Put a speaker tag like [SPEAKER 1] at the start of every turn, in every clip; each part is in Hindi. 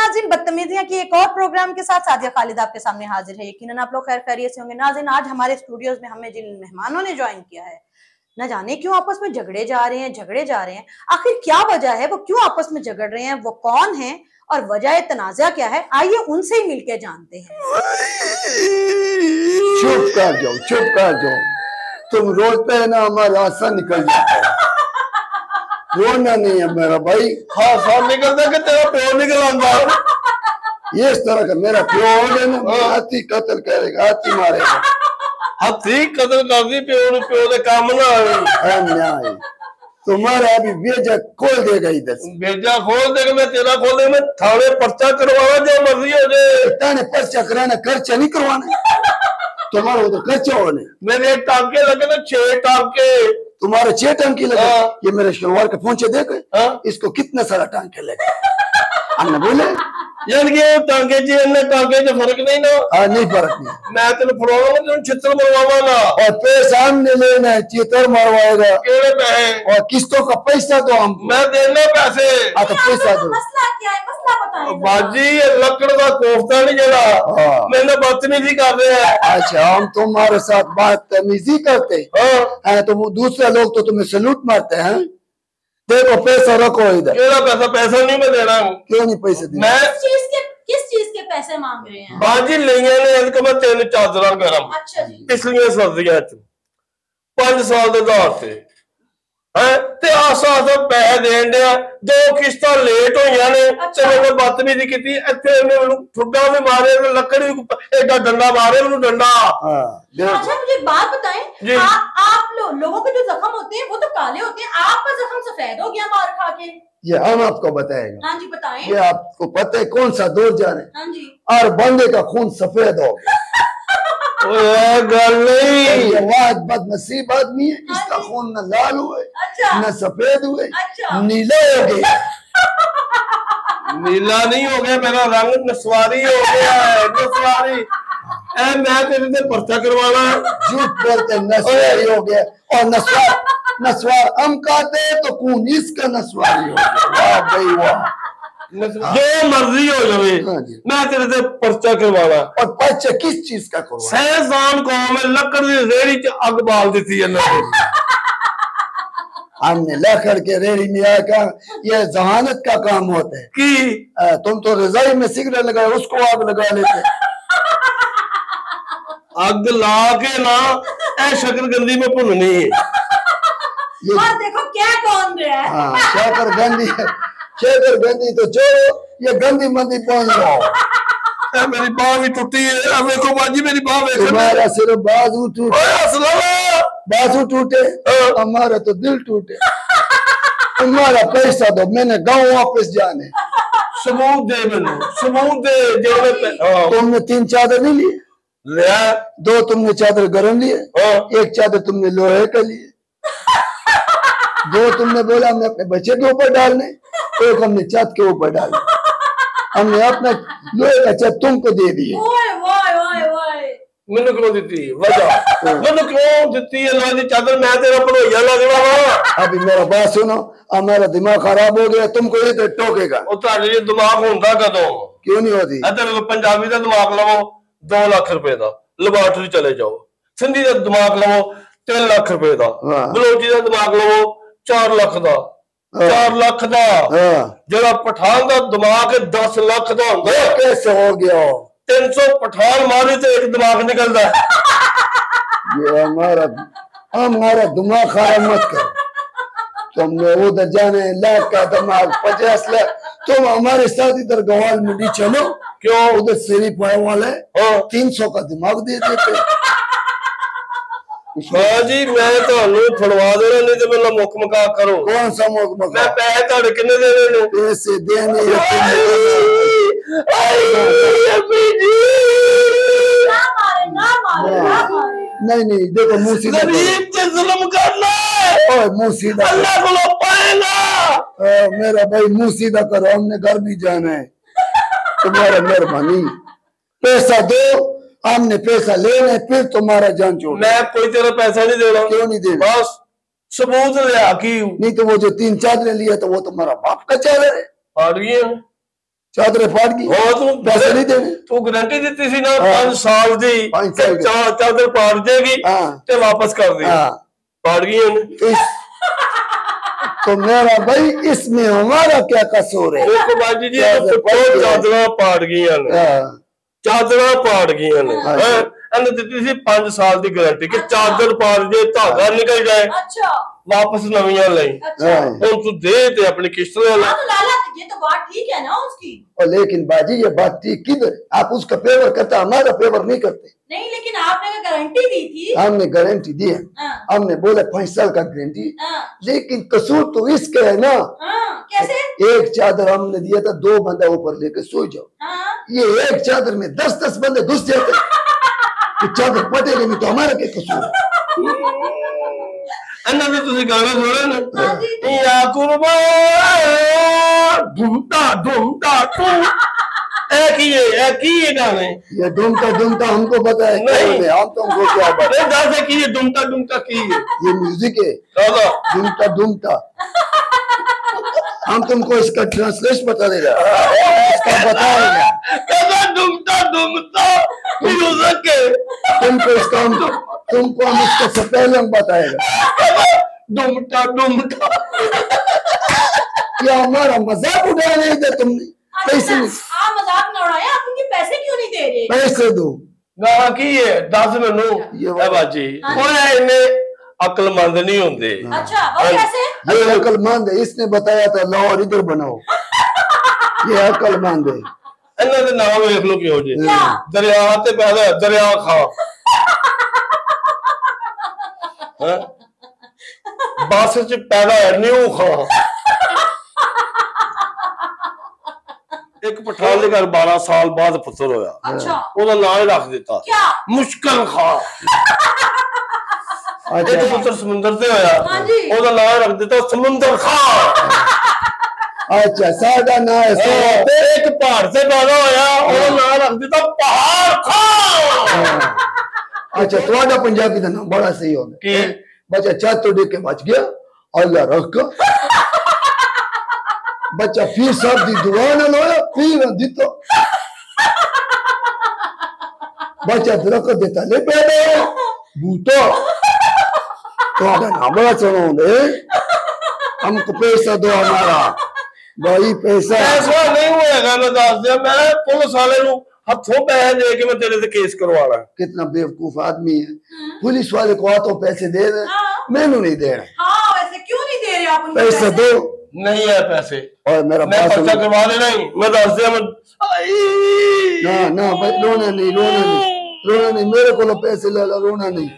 [SPEAKER 1] नाज़रीन, बदतमीजियां की एक और प्रोग्राम के साथ सादिया खालिद आपके सामने हाजिर है। यकीनन आप लोग खैर खैरियत से होंगे। नाज़रीन, आज हमारे स्टूडियोज में हमें जिन मेहमानों ने ज्वाइन किया है, न जाने क्यों आपस में झगड़े जा रहे हैं। आखिर क्या वजह है, वो क्यों आपस में झगड़ रहे हैं, वो कौन है और वजह तनाज़ा क्या है, आइए उनसे ही मिलके जानते हैं।
[SPEAKER 2] चुप कर जाओ। तुम रोते है ना, हमारा आंसू निकल जाता है। रोना नहीं है मेरा भाई।
[SPEAKER 3] हाँ साफ निकलता कि तेरा प्यो निकल आंदा।
[SPEAKER 2] ये इस तरह का मेरा प्यो है ना, हाथी कत्ल करेगा, हाथी मारेगा।
[SPEAKER 3] हाथी कत्ल कर दी प्यो दे काम ना
[SPEAKER 2] आए। तुम्हारा अभी भेजा खोल देगा, इधर
[SPEAKER 3] भेजा खोल देगा, मैं तेरा खोल देगा, मैं थाने पर्चा करवाना जो मर्जी हो जाए।
[SPEAKER 2] थाने पर्चा कराना, खर्चा नहीं करवाना। तुम्हारा उधर खर्चा होने,
[SPEAKER 3] मेरे टांके लगे ना 6 टांके।
[SPEAKER 2] तुम्हारे 6 टांके लगे। ये मेरे शलवार के पहुंचे देख, इसको कितना सारा टांके लगे। हमने बोले
[SPEAKER 3] यार ये टांके जी टांके जो फर्क नहीं ना।
[SPEAKER 2] नहीं फर्क नहीं।
[SPEAKER 3] मैं तेन फड़वाऊंगा, तेन छित्र मरवाऊंगा
[SPEAKER 2] और पैसा हमने लेना है, चित्र मरवाएगा।
[SPEAKER 3] केड़े पैसे?
[SPEAKER 2] और किस्तों का पैसा तो हम,
[SPEAKER 3] मैं देना पैसे।
[SPEAKER 2] तो पैसा दो।
[SPEAKER 1] मसला क्या है, मसला बताएं।
[SPEAKER 3] बाजी ये लकड़ का कोफ्ता नहीं जरा, मैंने बदतमीजी कर रहे हैं।
[SPEAKER 2] अच्छा, हम तुम्हारे साथ बदतमीजी करते हैं तो वो दूसरे लोग तो तुम्हें सलूट मारते हैं। देखो पैसा रखो इधर।
[SPEAKER 3] केड़ा पैसा? पैसा नहीं मैं देना।
[SPEAKER 2] क्यों नहीं पैसे देना?
[SPEAKER 3] मैं
[SPEAKER 1] किस चीज के पैसे मांग रहे हैं?
[SPEAKER 3] बाजी लेंगे ने इनका मैं 3 चादर गरम।
[SPEAKER 1] अच्छा जी।
[SPEAKER 3] पिछलियां सर्दियां च 5 साल दे दार थे है ते आसा पैसे देन दिया। 2 किस्तां लेट होईयां ने ते मैं बदतमीजी कीती। इत्थे मैनू ठुड्डा भी मारे, लकड़ी एडा डंडा मारे, मैनू डंडा।
[SPEAKER 1] अच्छा मुझे एक बात बताएं, आप लोगों के जो जख्म होते हैं वो तो काले होते हैं, आपका जख्म सफेद हो गया मार खा के।
[SPEAKER 2] ये हम आपको बताएगा।
[SPEAKER 1] हाँ जी बताएं।
[SPEAKER 2] ये आपको पता है कौन सा दौर जाने?
[SPEAKER 1] हाँ जी।
[SPEAKER 2] और बंदे का खून सफेद हो गया।
[SPEAKER 3] गल नहीं,
[SPEAKER 2] ये वाद बदनसीब आदमी है, इसका खून न लाल हुए, न सफेद हुए, नीला हो गया।
[SPEAKER 3] नीला नहीं हो गया, मेरा रंग नस्वारी हो गया है, नस्वारी। मैं तेरे से पर्चा करवाना।
[SPEAKER 2] झूठ बोलते, नस्वारी हो गया। और नस्वार हम कहते हैं तो खून इसका नस्वारी हो गया। वाह भाई वाह,
[SPEAKER 3] जो मर्जी हो जाए, मैं तेरे से पर्चा करवाना।
[SPEAKER 2] और पर्चा किस चीज का करवाना?
[SPEAKER 3] सहसान कौम में लकड़ की रेड़ी च अग बाल दी थी।
[SPEAKER 2] हमने लकड़ के रेड़ी में आकर ये जहानत का काम होता है
[SPEAKER 3] कि
[SPEAKER 2] तुम तो रजाई में सिगरेट लगाए, उसको आग लगा लेते।
[SPEAKER 3] अग ला के ना ऐ शकरगंदी में भुननी है।
[SPEAKER 1] और देखो क्या कौन रहा है।
[SPEAKER 2] हाँ, शकरगंदी तो छोड़ो, ये गंदी मंदी पहुंच जाओ।
[SPEAKER 3] मेरी बाह भी टूटी है। अब देखो बाजी मेरी बाह में
[SPEAKER 2] तुम्हारा सिर्फ बाजू टूटे, बाजू टूटे, हमारा तो दिल टूटे। तुम्हारा पैसा दो, मैंने गाँव वापस जाने।
[SPEAKER 3] सबूत दे, मैंने सबूत दे।
[SPEAKER 2] तुमने 3 चादर नहीं लिए? 2 तुमने चादर गरम लिए, 1 चादर तुमने लोहे का लिए, 2 तुमने बोला हमने अपने बच्चे के ऊपर डालने, 1 हमने छत के ऊपर डालने। हमने अपना लोहे का छत तुमको दे दिए।
[SPEAKER 3] मैंने क्यों दी वजह? मैंने क्यों दी है लोहे की चादर? मैं तेरा पढ़ोइया लगना।
[SPEAKER 2] अभी मेरा बात सुनो, हमारा दिमाग खराब हो गया, तुमको ये तो टोकेगा।
[SPEAKER 3] दिमाग होता कदों?
[SPEAKER 2] क्यों नहीं होती?
[SPEAKER 3] पंजाबी का दिमाग लवो 2 लाख रुपए का, लेबोरेटरी चले जाओ। सिंधी का दिमाग लवो 3 लाख रुपए का, बलोची का दिमाग लवो 4 लाख का। 4 लाख का जरा पठान का दिमाग 10 लाख का होता।
[SPEAKER 2] कैसे हो गया?
[SPEAKER 3] 300 पठान मारे तो एक दिमाग निकलता है।
[SPEAKER 2] ये हमारा दिमाग खराब मत कर। तुमने उधर जाने लाख का दिमाग 50 लाख, तुम हमारे साथ इधर गवाल मंडी चलो। क्यों? उधर सिरी पाए वाले 300 का दिमाग दे देते।
[SPEAKER 3] हाँ जी, मैं तो फड़वा देना, नहीं तो मेरा मुख मका करो।
[SPEAKER 2] कौन सा मुख मका?
[SPEAKER 3] मैं पैसे ताड़े कितने देने?
[SPEAKER 2] पैसे देने नहीं, देखो मुंह सीधा,
[SPEAKER 3] जुल्म करना
[SPEAKER 2] मुंह सीधा,
[SPEAKER 3] अल्लाह को पाएगा।
[SPEAKER 2] मेरा भाई मुंह सीधा करो, हमने घर भी जाना है। तुम्हारा मेहरबानी, पैसा दो, हमने पैसा लेना है, फिर तुम्हारा जान छोड़।
[SPEAKER 3] मैं कोई तेरा पैसा नहीं दे रहा।
[SPEAKER 2] क्यों नहीं दे?
[SPEAKER 3] बस सबूत लिया कि
[SPEAKER 2] नहीं तो वो जो 3 चादरें लिया तो वो तुम्हारा बाप का चादर है।
[SPEAKER 3] आ रही है
[SPEAKER 2] चादरें फाड़ गई,
[SPEAKER 3] हाँ तू
[SPEAKER 2] पैसे नहीं देने।
[SPEAKER 3] तू गारंटी दी थी ना 5 साल दी,
[SPEAKER 2] 5 साल की।
[SPEAKER 3] चादर फाड़ जाएगी ते वापस कर दी, फाड़ गई।
[SPEAKER 2] तो मेरा भाई इसमें हमारा क्या कसूर है?
[SPEAKER 3] देखो बाजी जी चादर फाड़ गई, चादर फाड़ गई इन्हें दी थी 5 साल की गारंटी कि चादर फाड़ जाए, धागा निकल जाए, वापस नवियां लाई। और तू दे ते अपनी किस्त ले ला।
[SPEAKER 1] ये तो बात ठीक है ना उसकी।
[SPEAKER 2] और लेकिन बाजी ये बात ठीक किधर? आप उसका फेवर करता, हमारा फेवर नहीं करते।
[SPEAKER 1] नहीं लेकिन आपने गारंटी दी थी।
[SPEAKER 2] हमने गारंटी दी है, हमने बोला 5 साल का गारंटी, लेकिन कसूर तो इसका है ना।
[SPEAKER 1] कैसे?
[SPEAKER 2] एक चादर हमने दिया था, 2 बंदा ऊपर लेके सो जाओ, ये एक चादर में 10-10 बंदे घुस जाते, चादर पटेगी नहीं तो हमारा क्या कसूर है?
[SPEAKER 3] गाना सुना ना, या कुर्बा ढूंढता ढूंढता तू, एक ही गाने,
[SPEAKER 2] ये ढूंढता हमको पता है नहीं, हम तुमको क्या पता
[SPEAKER 3] है कि ये ढूंढता की है,
[SPEAKER 2] ये म्यूजिक है ढूंढता। हम तुमको इसका ट्रांसलेशन बता देगा, इसका बताएगा
[SPEAKER 3] ढूंढता म्यूजिक है,
[SPEAKER 2] तुमको हम इसका स्पेलिंग बताएगा
[SPEAKER 3] ढूंढता।
[SPEAKER 2] ये हमारा मजाक उड़ा नहीं दे तुमने, पैसे नहीं।
[SPEAKER 1] आप मजाक ना उड़ाएं, आप उनके पैसे क्यों नहीं दे रहे?
[SPEAKER 2] पैसे दो।
[SPEAKER 3] गाना की है 10 मैनू बाजी, कोई इन्ने अकलमंद नहीं होंगे।
[SPEAKER 1] अच्छा वो कैसे?
[SPEAKER 2] ये अकलमंद है, इसने बताया था लाहौर इधर बनाओ, ये अकलमंद है।
[SPEAKER 3] इन्हों के नाम देख लो क्यों जी, दरिया ते पैदा दरिया खा, बस च पैदा है न्यू खा। एक पठान के घर 12 साल बाद पुत्र होया, ओदा नाम ही रख दिता मुश्किल खा। एक पुत्र समुंदर से होया, ओदा नाम रख दिता समुंदर खा।
[SPEAKER 2] अच्छा साडा नाम है।
[SPEAKER 3] एक पहाड़ से पैदा होया, ओदा नाम रख दिता पहाड़ खा।
[SPEAKER 2] अच्छा तुम्हारा पंजाबी का नाम बड़ा सही हो गया, बच्चा छत तो देख के बच गया, अल्लाह रख बच्चा फिर सब दी दुआ न लोया, फिर दितो बच्चा दरकत देता ले पैदा बूतो तो नाम बड़ा चलो दे, हमको पैसा दो हमारा भाई, पैसा
[SPEAKER 3] नहीं होएगा। मैं दस दिया, मैं पुलिस वाले नु हथों पैसे दे के मैं तेरे से केस करवाना।
[SPEAKER 2] कितना बेवकूफ आदमी है, पुलिस वाले को हाथों पैसे दे रहे, मैनू नहीं दे रहे।
[SPEAKER 1] वैसे क्यों नहीं दे रहे आप उनको
[SPEAKER 2] पैसे? दो
[SPEAKER 3] नहीं है पैसे,
[SPEAKER 2] और मेरा
[SPEAKER 3] मैं पर्चा करवा देना ही, मैं दस दिया मैं
[SPEAKER 2] ना भाई रोना नहीं, मेरे को पैसे ले लो, रोना नहीं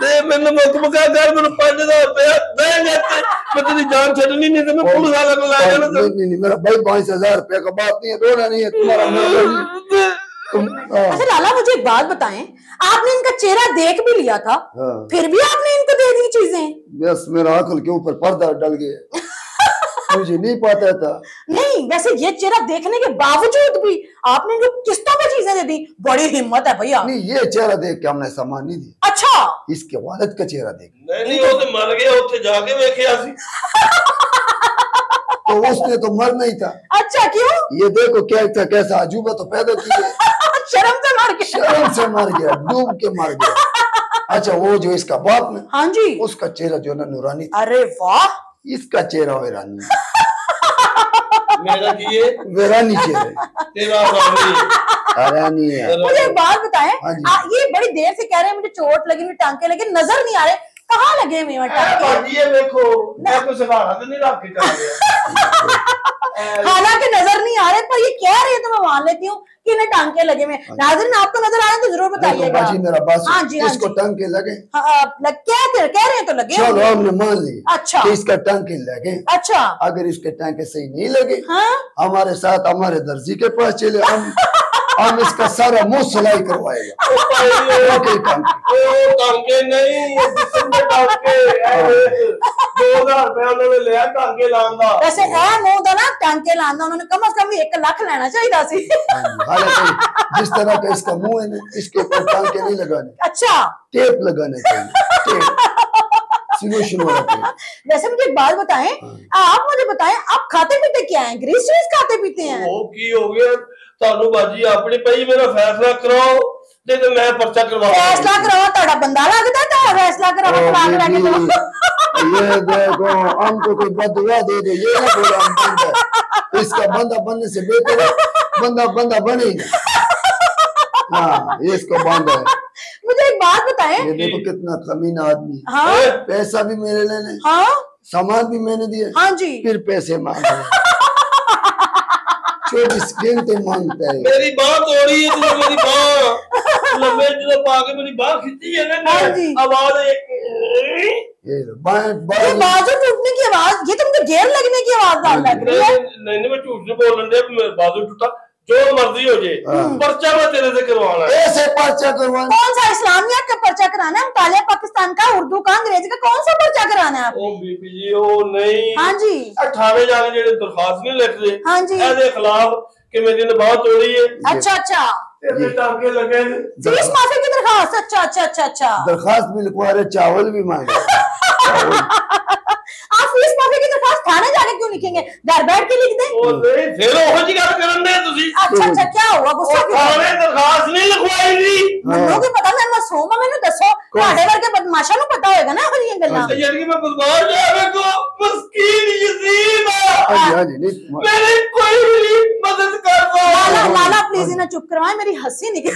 [SPEAKER 3] दे, मैंने मत मुका कर, मैंने 5000 रुपया दे देते, मैं तेरी जान छड़नी नहीं तो मैं पुलिस वाले को लाया ना।
[SPEAKER 2] नहीं मेरा भाई 5000 रुपया का बात नहीं है, रोना नहीं है तुम्हारा।
[SPEAKER 1] अच्छा लाला मुझे एक बात बताएं, आपने इनका चेहरा देख भी लिया था, फिर भी आपने इनको दे दी चीजें?
[SPEAKER 2] बस मेरा अकल के ऊपर पर्दा डल गया, मुझे नहीं पता था।
[SPEAKER 1] नहीं वैसे ये चेहरा देखने के बावजूद भी आपने इनको किस्तों में चीजें दे दी, बड़ी हिम्मत है भैया।
[SPEAKER 2] नहीं ये चेहरा देख के हमने सामान नहीं दिया।
[SPEAKER 1] अच्छा
[SPEAKER 2] इसके वालिद का चेहरा देख।
[SPEAKER 3] नहीं वो तो मर गया, उठे जाके वेखिया सी
[SPEAKER 2] तो उसने तो मरना ही था।
[SPEAKER 1] अच्छा क्यों?
[SPEAKER 2] ये देखो क्या था, कैसा अजूबा तो पैदा किया
[SPEAKER 1] शर्म से मर गया,
[SPEAKER 2] शर्म से मर गया, डूब के मर गया। अच्छा वो जो इसका बाप ने,
[SPEAKER 1] हाँ जी,
[SPEAKER 2] उसका चेहरा जो ना नूरानी।
[SPEAKER 1] अरे वाह,
[SPEAKER 2] इसका चेहरा वीरानी,
[SPEAKER 3] मेरा की ये
[SPEAKER 2] वीरानी चेहरा,
[SPEAKER 3] तेरा रानी
[SPEAKER 2] है।
[SPEAKER 1] मुझे एक बात बताएं, ये बड़ी देर से कह रहे हैं मुझे चोट लगी, मुझे टांके लगे, नजर नहीं आ रहे, कहाँ लगे हुए टांके?
[SPEAKER 3] ये देखो मैं कुछ सहारा तो नहीं रख के चला गया।
[SPEAKER 1] हालांकि नजर नहीं आ रहे, पर ये कह रहे हैं तो मैं मान लेती हूँ कि इन्हें टांके लगे हुए। नाज़रीन आपको नजर आ रहे तो जरूर बताइएगा।
[SPEAKER 2] मेरा बात,
[SPEAKER 1] हाँ जी,
[SPEAKER 2] इसको टांके लगे,
[SPEAKER 1] कह रहे हैं तो लगे।
[SPEAKER 2] चलो हमने मान ली,
[SPEAKER 1] अच्छा
[SPEAKER 2] इसका टांके लगे।
[SPEAKER 1] अच्छा
[SPEAKER 2] अगर इसके टांके सही नहीं लगे, हमारे साथ हमारे दर्जी के पास चले, हम इसका सारा मुंह सिलाई करवाएगा।
[SPEAKER 3] टांके नहीं, 2000 रुपया उन्होंने लिया टांके लांदा।
[SPEAKER 1] वैसे ऐ मुंह दा ना टांके लांदा उन्होंने कम से कम 1 लाख लेना चाहिए सी।
[SPEAKER 2] हालांकि जिस तरह का इसका मुंह है ना, इसके ऊपर टांके नहीं लगाने।
[SPEAKER 1] अच्छा,
[SPEAKER 2] टेप लगाने चाहिए, टेप। सोल्यूशन हो रहा है।
[SPEAKER 1] वैसे मुझे एक बात बताएं, आप मुझे बताएं, आप खाते पीते क्या हैं? ग्रीस चीज खाते पीते हैं?
[SPEAKER 3] वो की हो गया तानू बाजी अपनी पई, मेरा फैसला कराओ नहीं तो मैं पर्चा करवा।
[SPEAKER 1] फैसला कराओ ताड़ा बंदा लगता है, ताड़ा फैसला कराओ तलाक लगे तो।
[SPEAKER 2] ये देखो हमको कोई बददुआ दे दे, ये ना बोला हम बंदा, इसका बंदा बनने से बेहतर है बंदा बंदा बनेगा। हाँ ये इसको बांधा है।
[SPEAKER 1] मुझे एक बात बताएं,
[SPEAKER 2] ये देखो कितना कमीना आदमी है।
[SPEAKER 1] हाँ
[SPEAKER 2] पैसा भी मेरे लेने,
[SPEAKER 1] हाँ
[SPEAKER 2] सामान भी मैंने दिया,
[SPEAKER 1] हाँ जी,
[SPEAKER 2] फिर पैसे मांग रहे 24 घंटे मांगता है।
[SPEAKER 3] मेरी बात हो रही है, तुमने मेरी बात लंबे जो पाके मेरी बात खींची है ना,
[SPEAKER 1] हाँ जी।
[SPEAKER 3] आवाज
[SPEAKER 2] ये
[SPEAKER 1] बाजू टूटने की आवाज, ये तो मुझे गेर लगने की आवाज लग रही है।
[SPEAKER 3] नहीं मैं झूठ नहीं बोल रहा, बाजू टूटा जो मर्जी हो जाए, पर्चा मैं तेरे से करवाना है।
[SPEAKER 2] ऐसे पर्चा करवाना?
[SPEAKER 1] कौन सा इस्लामिया का पर्चा कराना है? मुतालिया पाकिस्तान का, उर्दू का, अंग्रेजी का, कौन सा पर्चा कराना है आपने?
[SPEAKER 3] ओ बीबी जी ओ नहीं,
[SPEAKER 1] हाँ जी,
[SPEAKER 3] 18 जाने जेडे दरखास्त नहीं लिखते,
[SPEAKER 1] हाँ जी,
[SPEAKER 3] ऐसे खिलाफ कि मेरी नबात तोड़ी है।
[SPEAKER 1] अच्छा अच्छा,
[SPEAKER 3] तेरे टांके लगे
[SPEAKER 1] फीस माफी की दरखास्त, अच्छा अच्छा अच्छा अच्छा,
[SPEAKER 2] दरखास्त भी लिखवा रहे, चावल भी मांगे।
[SPEAKER 1] आप फीस माफी की दरखास्त थाने जाके क्यों लिखेंगे? घर बैठ के लिख दें।
[SPEAKER 3] ओ नहीं फिर ओहो जी गल करन दे तुसी।
[SPEAKER 1] अच्छा अच्छा, क्या हुआ? गुस्सा क्यों?
[SPEAKER 3] थाने दरखास्त नहीं लिखवाई दी।
[SPEAKER 1] ਮੈਨੂੰ ਕੀ ਪਤਾ, ਮੈਂ ਮਾਸੂਮ ਆ, ਮੈਨੂੰ ਦੱਸੋ। ਤੁਹਾਡੇ ਵਰਗੇ ਬਦਮਾਸ਼ਾਂ ਨੂੰ ਪਤਾ ਹੋਏਗਾ ਨਾ ਇਹ ਜਿਹੀਆਂ ਗੱਲਾਂ।
[SPEAKER 3] यार कि मैं बदमाश जावे को मस्कीन यतीम
[SPEAKER 2] हाँ जी नहीं
[SPEAKER 3] मेरी कोई भी मदद कर दो।
[SPEAKER 1] लाला लाला प्लीज इन्हें चुप करवाएं, मेरी हंसी निकल।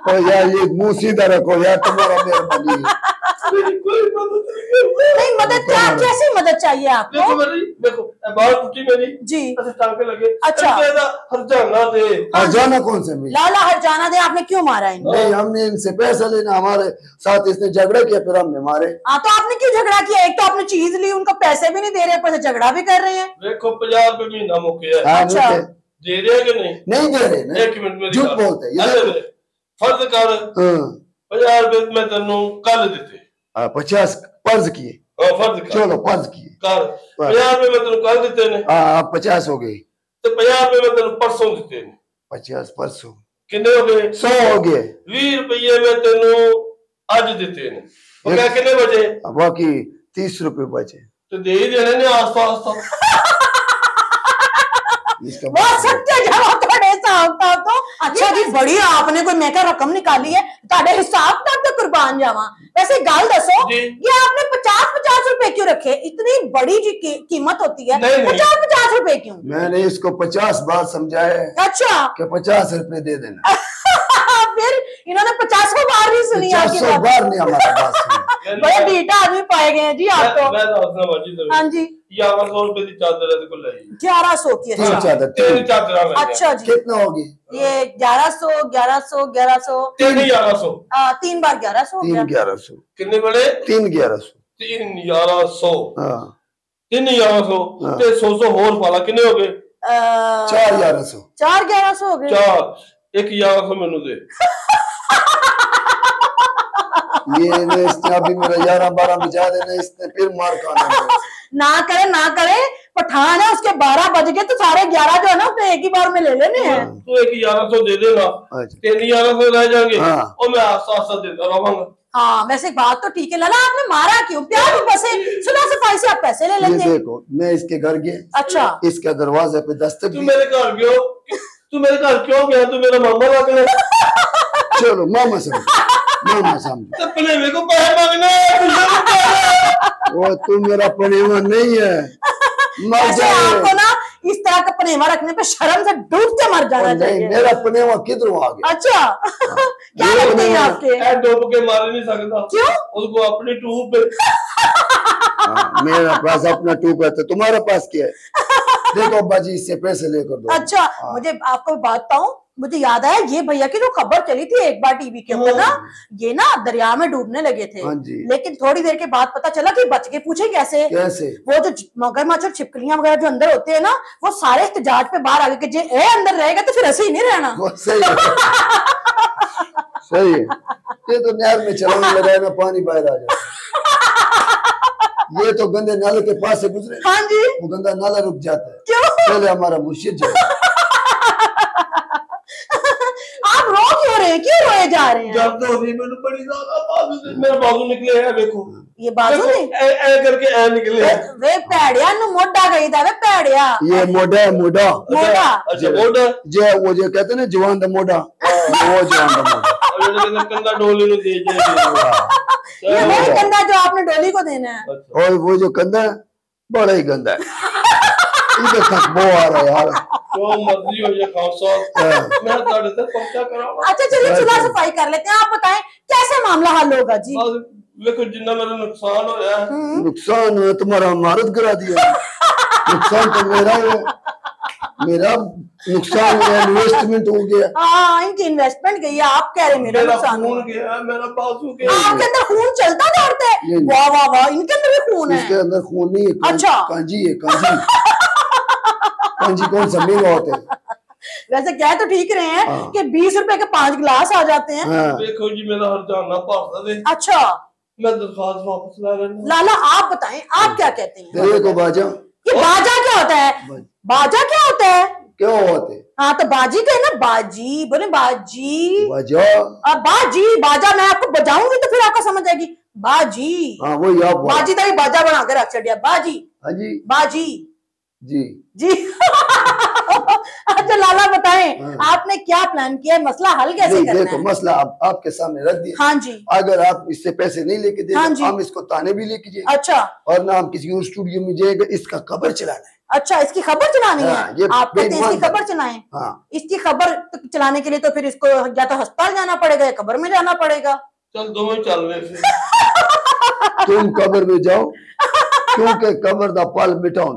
[SPEAKER 2] ओ यार ये मुंह सीधा रखो यार, तुम्हारा मेहरबानी है।
[SPEAKER 3] मेरी कोई मदद नहीं कर रहा।
[SPEAKER 1] नहीं मदद क्या, कैसी मदद चाहिए आपको?
[SPEAKER 3] देखो मेरी देखो बात टूटी मेरी
[SPEAKER 1] जी,
[SPEAKER 3] ऐसे टांके लगे।
[SPEAKER 1] अच्छा।
[SPEAKER 3] हरजाना दे।
[SPEAKER 2] हरजाना कौन से मिले?
[SPEAKER 1] लाला हरजाना दे, आपने क्यों मारा इनको?
[SPEAKER 2] नहीं हमने इनसे पैसा लेना, हमारे साथ इसने झगड़ा किया फिर हमने मारे।
[SPEAKER 1] हाँ तो आपने क्यों झगड़ा किया? एक तो आपने चीज ली, उनको पैसे भी नहीं दे रहे, ऊपर से झगड़ा भी कर रहे हैं।
[SPEAKER 3] देखो 50 रुपए महीना मुके है।
[SPEAKER 2] हाँ,
[SPEAKER 1] अच्छा।
[SPEAKER 3] दे रहे हैं कि नहीं?
[SPEAKER 2] नहीं दे रहे ना,
[SPEAKER 3] एक मिनट मेरी
[SPEAKER 2] झूठ
[SPEAKER 3] बात।
[SPEAKER 2] बोलते हैं।
[SPEAKER 3] अरे मेरे, फर्ज कर 50 रुपए मैं तेनू कल देते।
[SPEAKER 2] 50 कर्ज किए,
[SPEAKER 3] हाँ फर्ज कर
[SPEAKER 2] चलो कर्ज किए,
[SPEAKER 3] कर 50 रुपए मैं तेनू कल देते ने,
[SPEAKER 2] हाँ 50 हो गई,
[SPEAKER 3] तो 50 रुपए मैं तेनू परसों देते ने।
[SPEAKER 2] 50 परसों
[SPEAKER 3] कितने हो गए?
[SPEAKER 2] 100 हो गए।
[SPEAKER 3] 20 रुपये मैं तेनू आज देते ने, तो क्या कितने बचे?
[SPEAKER 2] बाकी 30 रुपए बचे।
[SPEAKER 3] तो दे ही देने ने आस्ता आस्ता।
[SPEAKER 2] इसका
[SPEAKER 1] वो सत्य जवाब थोड़े साहब तो अच्छा जी, बढ़िया आपने कोई मैं रकम निकाली है, ताड़े हिसाब तक तो कुर्बान जावा। वैसे गाल दसो, ये आपने 50-50 रुपए क्यों रखे? इतनी बड़ी जी कीमत होती है, 50-50 रुपए क्यों?
[SPEAKER 2] मैंने इसको 50 बार समझाया
[SPEAKER 1] अच्छा
[SPEAKER 2] कि 50 रुपए दे देना।
[SPEAKER 3] फिर
[SPEAKER 1] इन्होंने 50 बार भी सुनी आपकी
[SPEAKER 2] 50 बार नहीं हमारा बात सुनी।
[SPEAKER 1] बड़े ढीठा आदमी पाए गए हैं जी आप तो।
[SPEAKER 3] मैं दसना बाजी तो
[SPEAKER 1] हाँ जी,
[SPEAKER 3] 1100 रुपए की चादर है, को लाई
[SPEAKER 1] 1100 की।
[SPEAKER 2] तीन
[SPEAKER 1] अच्छा
[SPEAKER 2] चादर,
[SPEAKER 3] तीन चादर
[SPEAKER 1] अच्छा जी,
[SPEAKER 2] कितना होगी?
[SPEAKER 1] ये 1100 1100 1100
[SPEAKER 3] तीन 1100
[SPEAKER 1] 3 बार 1100 हो गया।
[SPEAKER 2] 3 1100
[SPEAKER 3] कितने बड़े?
[SPEAKER 2] 3 1100
[SPEAKER 3] 3 1100
[SPEAKER 2] हाँ
[SPEAKER 3] 3 1100 ते 100 होर पाला कितने हो गए?
[SPEAKER 2] 4 1100
[SPEAKER 1] 4 1100 हो गए।
[SPEAKER 3] 4 1 1100 मेनू दे।
[SPEAKER 2] ये ने इसने अभी मेरा 11-12 बजा देना, इसने फिर मार खाना।
[SPEAKER 1] ना करे पठान है, उसके 12 बज गए तो सारे 11 जो है ना उसने एक ही बार में ले लेने हैं।
[SPEAKER 3] तू 1 1100 दे देना, 3 1100 रह जाएंगे और मैं आस्ता आस्ता देता रहूंगा।
[SPEAKER 1] हाँ वैसे बात तो ठीक है लाला, आपने मारा क्यों? प्यार बसे सुलह सफाई से आप पैसे ले लेते।
[SPEAKER 2] ये देखो मैं इसके घर गया,
[SPEAKER 1] अच्छा
[SPEAKER 2] इसके दरवाजे पे दस्तक
[SPEAKER 3] तू मेरे घर क्यों गया? तू मेरा मामा लग रहा।
[SPEAKER 2] चलो मामा समझ
[SPEAKER 3] अपने मेरे को पैसे मांगना है।
[SPEAKER 2] वो तू मेरा पनेवा नहीं है, मर जाए।
[SPEAKER 1] आपको ना इस तरह का पनेवा रखने पे शर्म से डूब के मर जाना चाहिए।
[SPEAKER 2] मेरा पनेवा किधरों आ गया?
[SPEAKER 1] अच्छा क्या लगते हैं आपके?
[SPEAKER 3] डूब के मार नहीं सकता।
[SPEAKER 1] क्यों?
[SPEAKER 3] उसको अपनी ट्यूब पे।
[SPEAKER 2] मेरा पास अपना ट्यूब है, तो तुम्हारे पास क्या है? देखो अब्बा जी इससे पैसे लेकर दो।
[SPEAKER 1] अच्छा मुझे आपको बात बताऊं, मुझे याद आया ये भैया की जो खबर चली थी एक बार टीवी के ऊपर ना, ये ना दरिया में डूबने लगे थे। लेकिन थोड़ी देर के बाद पता चला कि बच के। पूछे कैसे? वो जो मगरमच्छ और छिपकलियां वगैरह जो अंदर होते हैं ना, वो सारे एहतजाज पे बाहर आ गए कि जे अंदर रहेगा तो फिर ऐसे ही नहीं रहना।
[SPEAKER 2] सही है सही है। ये तो नहर में छलांग लगाए ना पानी बाहर आ जाए। ये तो गंदे नाले के पास से गुजरे,
[SPEAKER 1] हाँ जी,
[SPEAKER 2] वो गंदा नाला रुक जाता है।
[SPEAKER 1] क्यों?
[SPEAKER 2] पहले हमारा मुर्शिद जाए।
[SPEAKER 1] आप रो क्यों रहे रोए जा रहे हैं?
[SPEAKER 3] दर्द हो रही मैंने बड़ी ज्यादा, बाजू मेरे बाजू निकले हैं, देखो
[SPEAKER 1] ये बाजू ने
[SPEAKER 3] ऐ करके ऐ निकले हैं।
[SPEAKER 1] वे पैड़िया नु मोटा गई था, वे पैड़िया
[SPEAKER 2] ये मोटा है, मोटा
[SPEAKER 1] मोटा।
[SPEAKER 3] अच्छा मोटा
[SPEAKER 2] जे वो जो कहते हैं ना जवान दा मोटा, वो जवान दा मोटा।
[SPEAKER 3] अब कंधा डोली नु दे जाए,
[SPEAKER 1] ये वही कंधा जो आपने डोली को देना है।
[SPEAKER 2] और वो जो कंधा है बड़ा ही गंदा है, इधर तक वो आ रहा है यार।
[SPEAKER 3] जो मर्जी हो जाए खान साहब, मैं ताड़े से पर्चा कराऊंगा।
[SPEAKER 1] अच्छा चलिए चूल्हा सफाई कर लेते हैं, आप बताएं कैसे मामला हल होगा जी?
[SPEAKER 3] देखो जितना मेरा नुकसान हो रहा है,
[SPEAKER 2] नुकसान है तुम्हारा, इमारत गिरा दिया। नुकसान तो मेरा है, मेरा नुकसान है, इन्वेस्टमेंट हो गया।
[SPEAKER 1] हाँ इनकी इन्वेस्टमेंट गई है, आप कह रहे मेरा नुकसान
[SPEAKER 3] खून
[SPEAKER 1] हुआ।
[SPEAKER 3] गया, मेरा बाजू गया।
[SPEAKER 1] आपके अंदर खून चलता दौड़ता है? वाह वाह वाह, इनके अंदर भी खून है।
[SPEAKER 2] इसके अंदर खून नहीं है,
[SPEAKER 1] अच्छा।
[SPEAKER 2] कांजी है, कांजी। कांजी कौन सा मेल होते हैं?
[SPEAKER 1] वैसे कह तो ठीक रहे हैं कि 20 रुपए के 5 गिलास आ जाते हैं।
[SPEAKER 3] देखो जी मेरा हर जाना पड़ता है।
[SPEAKER 1] अच्छा
[SPEAKER 3] मैं दरखास्त वापस ला रहा हूँ।
[SPEAKER 1] लाला आप बताएं, आप क्या कहते हैं?
[SPEAKER 2] देखो बाजा,
[SPEAKER 1] ये बाजा क्या होता है? बाजा क्या होता है?
[SPEAKER 2] क्या होते?
[SPEAKER 1] हाँ तो बाजी कहे ना, बाजी बोले, बाजी
[SPEAKER 2] बाजा।
[SPEAKER 1] बाजी बाजा मैं आपको बजाऊंगी तो फिर आपको समझ आएगी। बाजी,
[SPEAKER 2] हाँ वही आप
[SPEAKER 1] बाजी तभी बाजा बना कर रख दिया, बाजी।
[SPEAKER 2] हाँ जी
[SPEAKER 1] बाजी
[SPEAKER 2] जी
[SPEAKER 1] जी। अच्छा लाला बताएं, आपने क्या प्लान किया है, मसला हल कैसे
[SPEAKER 2] नहीं,
[SPEAKER 1] करना
[SPEAKER 2] देखो
[SPEAKER 1] है?
[SPEAKER 2] मसला आपके सामने रख दिया।
[SPEAKER 1] हाँ जी।
[SPEAKER 2] अगर आप इससे पैसे नहीं लेके दे,
[SPEAKER 1] हाँ जी।
[SPEAKER 2] हम इसको ताने भी लेके जाएंगे।
[SPEAKER 1] अच्छा
[SPEAKER 2] और ना हम किसी और स्टूडियो में जाएंगे, इसका खबर चलाना है।
[SPEAKER 1] अच्छा इसकी खबर चलानी
[SPEAKER 2] हाँ,
[SPEAKER 1] है?
[SPEAKER 2] ये
[SPEAKER 1] आप कहते हैं इसकी
[SPEAKER 2] बेईमान
[SPEAKER 1] खबर चलाएं?
[SPEAKER 2] हाँ
[SPEAKER 1] इसकी खबर चलाने के लिए तो फिर इसको या तो अस्पताल जाना पड़ेगा या कब्र में जाना पड़ेगा।
[SPEAKER 3] चल दो में चल रहे थे।
[SPEAKER 2] तुम कब्र में जाओ, क्योंकि कब्र दा पल मिटाओ।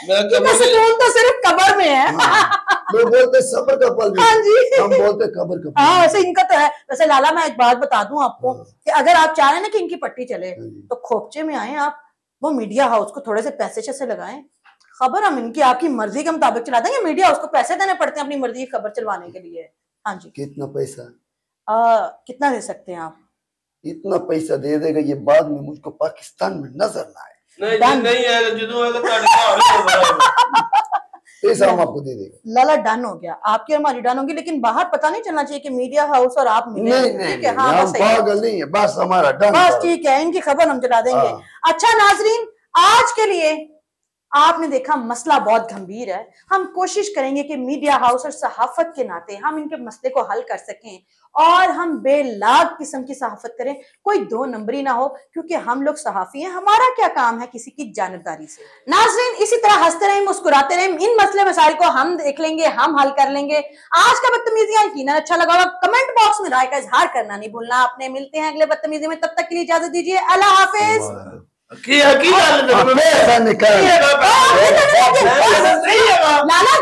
[SPEAKER 1] सुकून तो सिर्फ कब्र में है।
[SPEAKER 2] लोग बोलते सब्र का पल
[SPEAKER 1] हाँ जी।
[SPEAKER 2] हम बोलते कब्र का पल।
[SPEAKER 1] हाँ वैसे इनका तो है। वैसे लाला मैं एक बात बता दूं आपको कि अगर आप चाह रहे हैं ना कि इनकी पट्टी चले तो खोपचे में आए आप, वो मीडिया हाउस को थोड़े से पैसे से लगाएं, खबर हम इनकी आपकी मर्जी के मुताबिक चला देंगे। मीडिया हाउस को पैसे देने पड़ते हैं अपनी मर्जी की खबर चलवाने के लिए। हाँ जी।
[SPEAKER 2] कितना पैसा?
[SPEAKER 1] कितना दे सकते हैं आप?
[SPEAKER 2] इतना पैसा दे देगा ये बाद में मुझको पाकिस्तान में नजर ना आए।
[SPEAKER 3] नहीं है जो है
[SPEAKER 2] पैसा हम आपको दे देगा।
[SPEAKER 1] लाला डन हो गया, आपकी और हमारी डन होगी, लेकिन बाहर पता नहीं चलना चाहिए कि मीडिया हाउस और आप मिले।
[SPEAKER 2] नहीं,
[SPEAKER 1] हाँ
[SPEAKER 2] हम पागल नहीं है, बस हमारा डन।
[SPEAKER 1] बस ठीक है, इनकी खबर हम चला देंगे। अच्छा नाजरीन, आज के लिए आपने देखा मसला बहुत गंभीर है। हम कोशिश करेंगे कि मीडिया हाउस और सहाफत के नाते हम इनके मसले को हल कर सकें और हम बेलाग किस्म की सहाफत करें, कोई दो नंबरी ना हो, क्योंकि हम लोग सहाफी हैं। हमारा क्या काम है किसी की जानबदारी से। नाज़रीन इसी तरह हंसते रहें, मुस्कुराते रहें, इन मसले मसाइल को हम देख लेंगे, हम हल कर लेंगे। आज का बदतमीजियां यकीनन अच्छा लगा होगा। कमेंट बॉक्स में राय का इजहार करना नहीं भूलना आपने। मिलते हैं अगले बदतमीजी में, तब तक के लिए इजाजत दीजिए। अल्लाह हाफिज। लाला